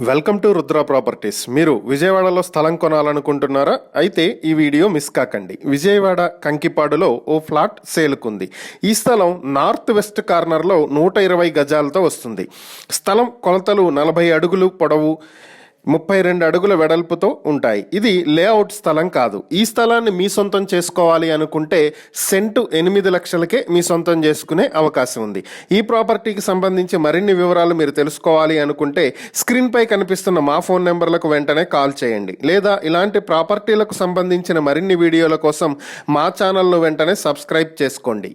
Welcome to Rudra properties. మీరు విజయవాడలో స్థలం కొనాలనుకుంటున్నారా? అయితే ఈ వీడియో మిస్ కాకండి. విజయవాడ కంకిపాడులో ఓ ఫ్లాట్ సేలుకుంది. ఈ స్థలం నార్త్ వెస్ట్ కార్నర్లో 120 గజాలతో వస్తుంది. స్థలం కొలతలు 40 అడుగులు పొడవు, 32 అడుగుల వెడల్పుతో ఉంటాయి. ఇది లేఅవుట్ స్థలం కాదు. ఈ స్థలాన్ని మీ సొంతం చేసుకోవాలి అనుకుంటే సెంటు 8 లక్షలకే మీ సొంతం చేసుకునే అవకాశం ఉంది. ఈ ప్రాపర్టీకి సంబంధించి మరిన్ని వివరాలు మీరు తెలుసుకోవాలి అనుకుంటే స్క్రీన్పై కనిపిస్తున్న మా ఫోన్ నెంబర్లకు వెంటనే కాల్ చేయండి, లేదా ఇలాంటి ప్రాపర్టీలకు సంబంధించిన మరిన్ని వీడియోల కోసం మా ఛానల్ను వెంటనే సబ్స్క్రైబ్ చేసుకోండి.